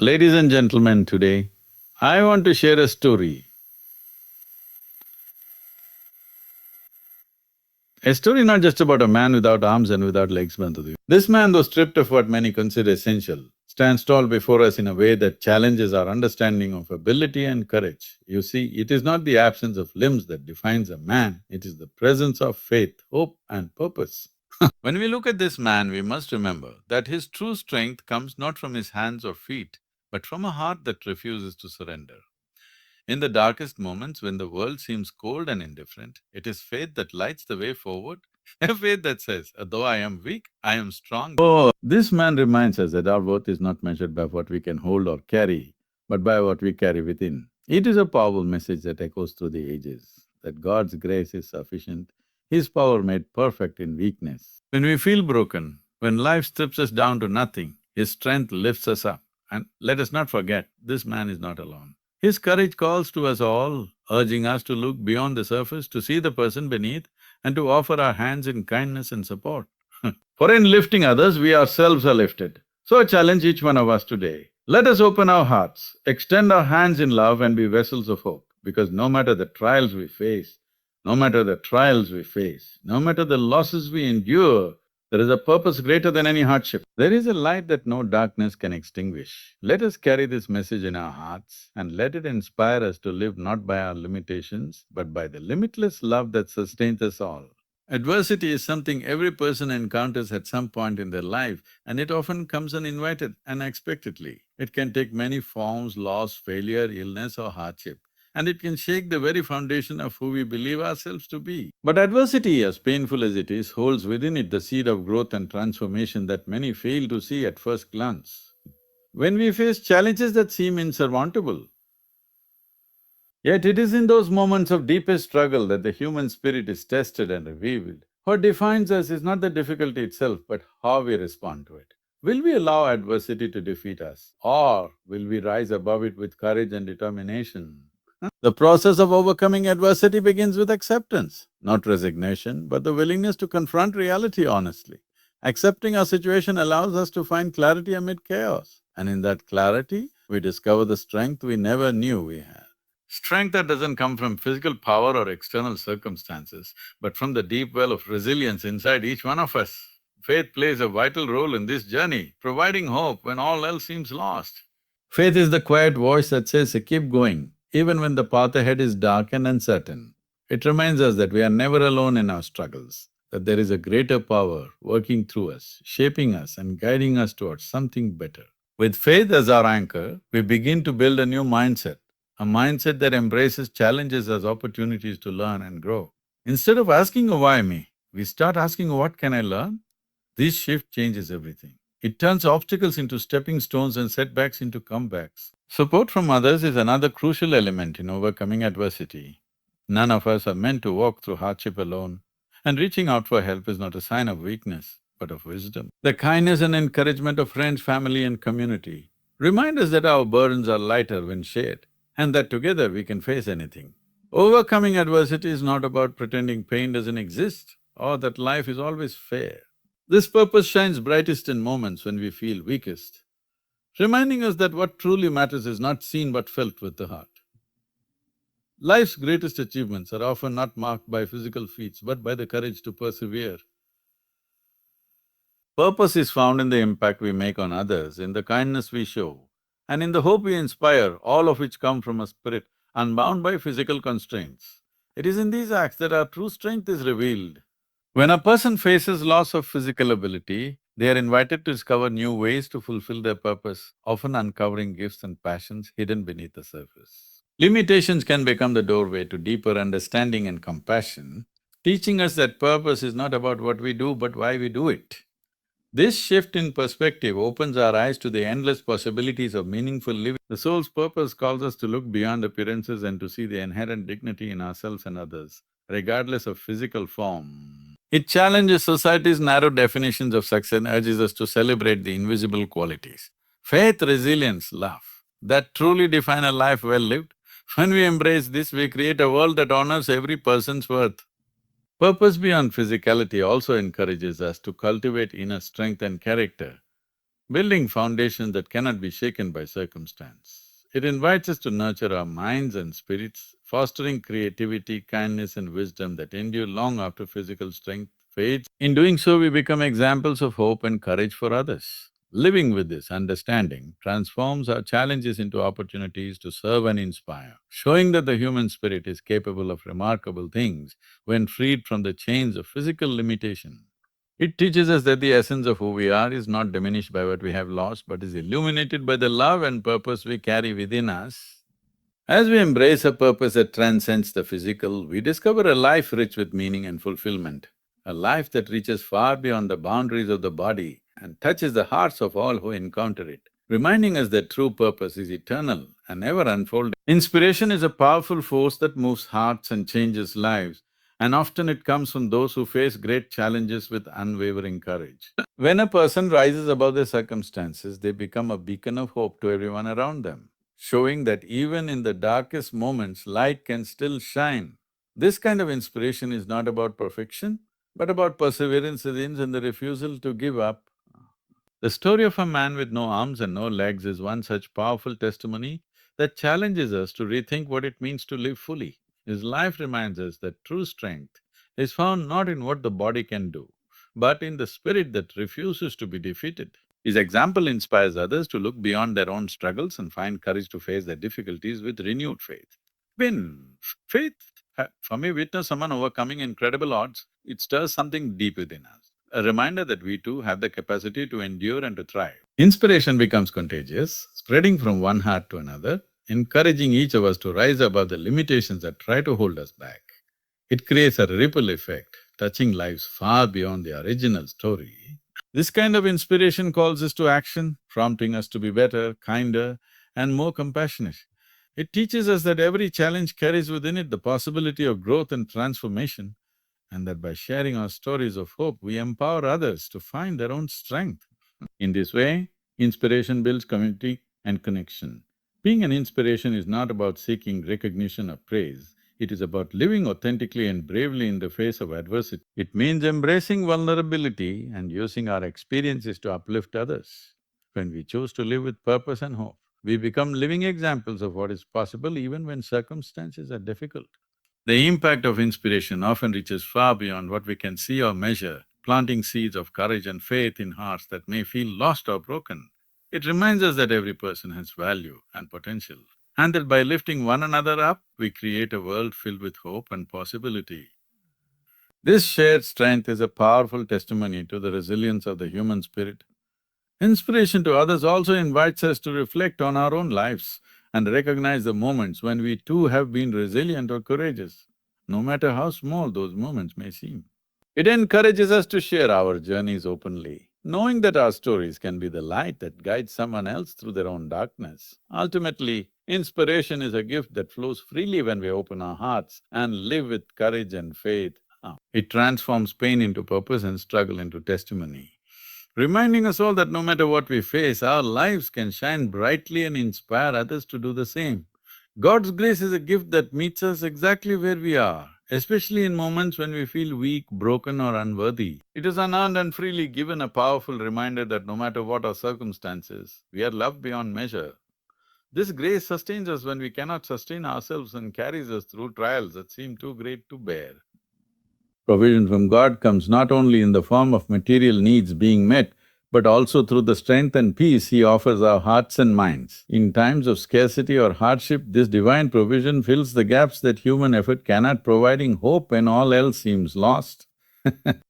Ladies and gentlemen, today I want to share a story. A story not just about a man without arms and without legs, Bandhu. This man, though stripped of what many consider essential, stands tall before us in a way that challenges our understanding of ability and courage. You see, it is not the absence of limbs that defines a man, it is the presence of faith, hope and purpose. When we look at this man, we must remember that his true strength comes not from his hands or feet, but from a heart that refuses to surrender. In the darkest moments, when the world seems cold and indifferent, it is faith that lights the way forward, a faith that says, though I am weak, I am strong. Oh, this man reminds us that our worth is not measured by what we can hold or carry, but by what we carry within. It is a powerful message that echoes through the ages, that God's grace is sufficient, His power made perfect in weakness. When we feel broken, when life strips us down to nothing, His strength lifts us up. And let us not forget, this man is not alone. His courage calls to us all, urging us to look beyond the surface, to see the person beneath, and to offer our hands in kindness and support. For in lifting others, we ourselves are lifted. So I challenge each one of us today. Let us open our hearts, extend our hands in love and be vessels of hope, because no matter the trials we face, no matter the losses we endure, there is a purpose greater than any hardship. There is a light that no darkness can extinguish. Let us carry this message in our hearts and let it inspire us to live not by our limitations, but by the limitless love that sustains us all. Adversity is something every person encounters at some point in their life, and it often comes uninvited, unexpectedly. It can take many forms: loss, failure, illness or hardship, and it can shake the very foundation of who we believe ourselves to be. But adversity, as painful as it is, holds within it the seed of growth and transformation that many fail to see at first glance. When we face challenges that seem insurmountable, yet it is in those moments of deepest struggle that the human spirit is tested and revealed. What defines us is not the difficulty itself, but how we respond to it. Will we allow adversity to defeat us, or will we rise above it with courage and determination? The process of overcoming adversity begins with acceptance, not resignation, but the willingness to confront reality honestly. Accepting our situation allows us to find clarity amid chaos, and in that clarity, we discover the strength we never knew we had. Strength that doesn't come from physical power or external circumstances, but from the deep well of resilience inside each one of us. Faith plays a vital role in this journey, providing hope when all else seems lost. Faith is the quiet voice that says, keep going, even when the path ahead is dark and uncertain. It reminds us that we are never alone in our struggles, that there is a greater power working through us, shaping us and guiding us towards something better. With faith as our anchor, we begin to build a new mindset, a mindset that embraces challenges as opportunities to learn and grow. Instead of asking, why me, we start asking, what can I learn? This shift changes everything. It turns obstacles into stepping stones and setbacks into comebacks. Support from others is another crucial element in overcoming adversity. None of us are meant to walk through hardship alone, and reaching out for help is not a sign of weakness, but of wisdom. The kindness and encouragement of friends, family and community remind us that our burdens are lighter when shared, and that together we can face anything. Overcoming adversity is not about pretending pain doesn't exist or that life is always fair. This purpose shines brightest in moments when we feel weakest, reminding us that what truly matters is not seen but felt with the heart. Life's greatest achievements are often not marked by physical feats, but by the courage to persevere. Purpose is found in the impact we make on others, in the kindness we show, and in the hope we inspire, all of which come from a spirit unbound by physical constraints. It is in these acts that our true strength is revealed. When a person faces loss of physical ability, they are invited to discover new ways to fulfill their purpose, often uncovering gifts and passions hidden beneath the surface. Limitations can become the doorway to deeper understanding and compassion, teaching us that purpose is not about what we do but why we do it. This shift in perspective opens our eyes to the endless possibilities of meaningful living. The soul's purpose calls us to look beyond appearances and to see the inherent dignity in ourselves and others, regardless of physical form. It challenges society's narrow definitions of success and urges us to celebrate the invisible qualities. Faith, resilience, love, that truly define a life well lived. When we embrace this, we create a world that honors every person's worth. Purpose beyond physicality also encourages us to cultivate inner strength and character. building foundations that cannot be shaken by circumstance. It invites us to nurture our minds and spirits, fostering creativity, kindness and wisdom that endure long after physical strength fades. In doing so, we become examples of hope and courage for others. Living with this understanding transforms our challenges into opportunities to serve and inspire, showing that the human spirit is capable of remarkable things when freed from the chains of physical limitation. It teaches us that the essence of who we are is not diminished by what we have lost, but is illuminated by the love and purpose we carry within us. As we embrace a purpose that transcends the physical, we discover a life rich with meaning and fulfillment, a life that reaches far beyond the boundaries of the body and touches the hearts of all who encounter it, reminding us that true purpose is eternal and ever unfolding. Inspiration is a powerful force that moves hearts and changes lives, and often it comes from those who face great challenges with unwavering courage. When a person rises above their circumstances, they become a beacon of hope to everyone around them, showing that even in the darkest moments, light can still shine. This kind of inspiration is not about perfection, but about perseverance and the refusal to give up. The story of a man with no arms and no legs is one such powerful testimony that challenges us to rethink what it means to live fully. His life reminds us that true strength is found not in what the body can do, but in the spirit that refuses to be defeated. His example inspires others to look beyond their own struggles and find courage to face their difficulties with renewed faith. Faith, for me, witness someone overcoming incredible odds, it stirs something deep within us, a reminder that we too have the capacity to endure and to thrive. Inspiration becomes contagious, spreading from one heart to another, encouraging each of us to rise above the limitations that try to hold us back. It creates a ripple effect, touching lives far beyond the original story. This kind of inspiration calls us to action, prompting us to be better, kinder, and more compassionate. It teaches us that every challenge carries within it the possibility of growth and transformation, and that by sharing our stories of hope, we empower others to find their own strength. In this way, inspiration builds community and connection. Being an inspiration is not about seeking recognition or praise, it is about living authentically and bravely in the face of adversity. It means embracing vulnerability and using our experiences to uplift others. When we choose to live with purpose and hope, we become living examples of what is possible even when circumstances are difficult. The impact of inspiration often reaches far beyond what we can see or measure, planting seeds of courage and faith in hearts that may feel lost or broken. It reminds us that every person has value and potential, and that by lifting one another up, we create a world filled with hope and possibility. This shared strength is a powerful testimony to the resilience of the human spirit. Inspiration to others also invites us to reflect on our own lives and recognize the moments when we too have been resilient or courageous, no matter how small those moments may seem. It encourages us to share our journeys openly, knowing that our stories can be the light that guides someone else through their own darkness. Ultimately, inspiration is a gift that flows freely when we open our hearts and live with courage and faith. It transforms pain into purpose and struggle into testimony, reminding us all that no matter what we face, our lives can shine brightly and inspire others to do the same. God's grace is a gift that meets us exactly where we are, especially in moments when we feel weak, broken or unworthy. It is unearned and freely given, a powerful reminder that no matter what our circumstances, we are loved beyond measure. This grace sustains us when we cannot sustain ourselves and carries us through trials that seem too great to bear. Provision from God comes not only in the form of material needs being met, but also through the strength and peace He offers our hearts and minds. In times of scarcity or hardship, this divine provision fills the gaps that human effort cannot, providing hope when all else seems lost.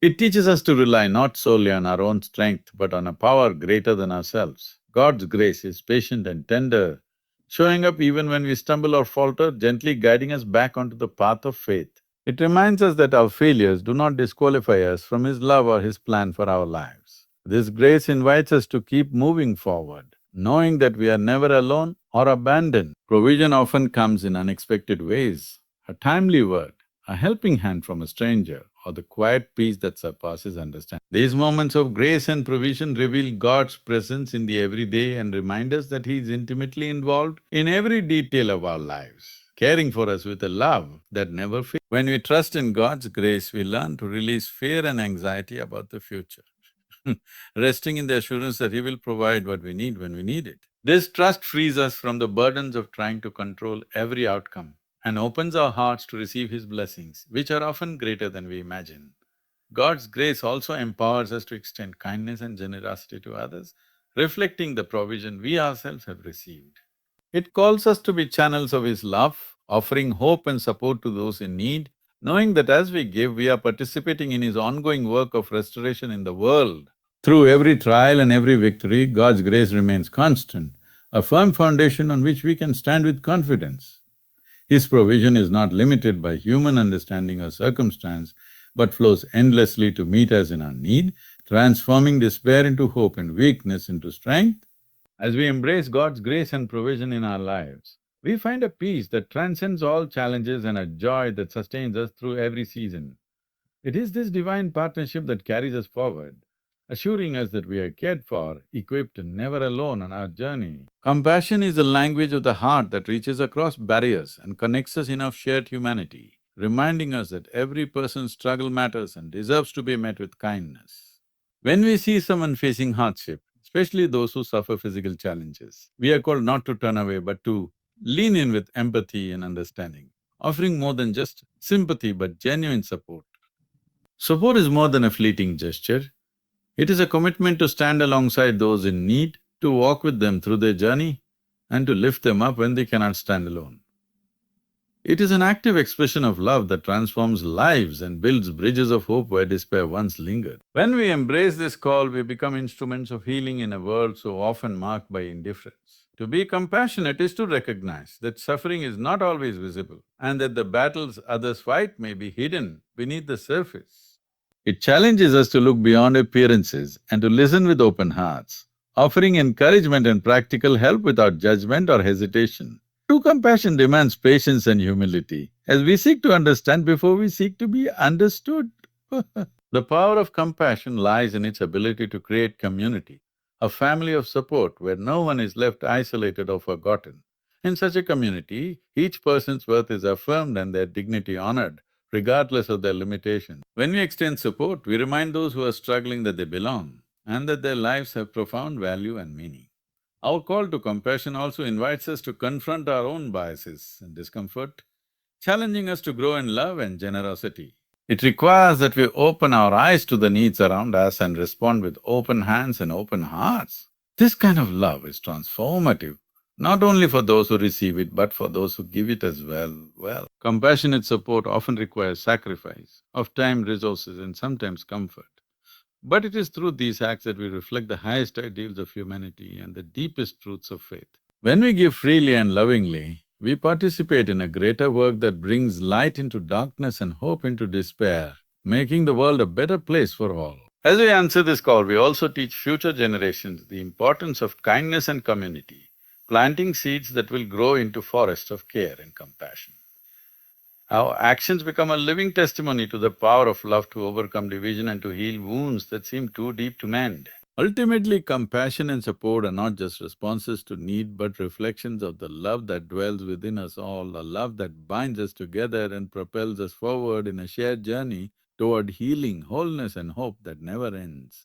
It teaches us to rely not solely on our own strength, but on a power greater than ourselves. God's grace is patient and tender, showing up even when we stumble or falter, gently guiding us back onto the path of faith. It reminds us that our failures do not disqualify us from His love or His plan for our lives. This grace invites us to keep moving forward, knowing that we are never alone or abandoned. Provision often comes in unexpected ways: a timely word, a helping hand from a stranger, or the quiet peace that surpasses understanding. These moments of grace and provision reveal God's presence in the everyday and remind us that He is intimately involved in every detail of our lives, caring for us with a love that never fails. When we trust in God's grace, we learn to release fear and anxiety about the future. resting in the assurance that He will provide what we need when we need it. This trust frees us from the burdens of trying to control every outcome and opens our hearts to receive His blessings, which are often greater than we imagine. God's grace also empowers us to extend kindness and generosity to others, reflecting the provision we ourselves have received. It calls us to be channels of His love, offering hope and support to those in need, knowing that as we give, we are participating in His ongoing work of restoration in the world. Through every trial and every victory, God's grace remains constant, a firm foundation on which we can stand with confidence. His provision is not limited by human understanding or circumstance, but flows endlessly to meet us in our need, transforming despair into hope and weakness into strength. As we embrace God's grace and provision in our lives, we find a peace that transcends all challenges and a joy that sustains us through every season. It is this divine partnership that carries us forward, assuring us that we are cared for, equipped and never alone on our journey. Compassion is the language of the heart that reaches across barriers and connects us in our shared humanity, reminding us that every person's struggle matters and deserves to be met with kindness. When we see someone facing hardship, especially those who suffer physical challenges, we are called not to turn away but to lean in with empathy and understanding, offering more than just sympathy but genuine support. Support is more than a fleeting gesture, it is a commitment to stand alongside those in need, to walk with them through their journey, and to lift them up when they cannot stand alone. It is an active expression of love that transforms lives and builds bridges of hope where despair once lingered. When we embrace this call, we become instruments of healing in a world so often marked by indifference. To be compassionate is to recognize that suffering is not always visible and that the battles others fight may be hidden beneath the surface. It challenges us to look beyond appearances and to listen with open hearts, offering encouragement and practical help without judgment or hesitation. True compassion demands patience and humility, as we seek to understand before we seek to be understood. The power of compassion lies in its ability to create community, a family of support where no one is left isolated or forgotten. In such a community, each person's worth is affirmed and their dignity honored, regardless of their limitations. When we extend support, we remind those who are struggling that they belong and that their lives have profound value and meaning. Our call to compassion also invites us to confront our own biases and discomfort, challenging us to grow in love and generosity. It requires that we open our eyes to the needs around us and respond with open hands and open hearts. This kind of love is transformative, not only for those who receive it, but for those who give it as well. Compassionate support often requires sacrifice of time, resources and sometimes comfort. But it is through these acts that we reflect the highest ideals of humanity and the deepest truths of faith. When we give freely and lovingly, we participate in a greater work that brings light into darkness and hope into despair, making the world a better place for all. As we answer this call, we also teach future generations the importance of kindness and community, planting seeds that will grow into forests of care and compassion. Our actions become a living testimony to the power of love to overcome division and to heal wounds that seem too deep to mend. Ultimately, compassion and support are not just responses to need but reflections of the love that dwells within us all, a love that binds us together and propels us forward in a shared journey toward healing, wholeness and hope that never ends.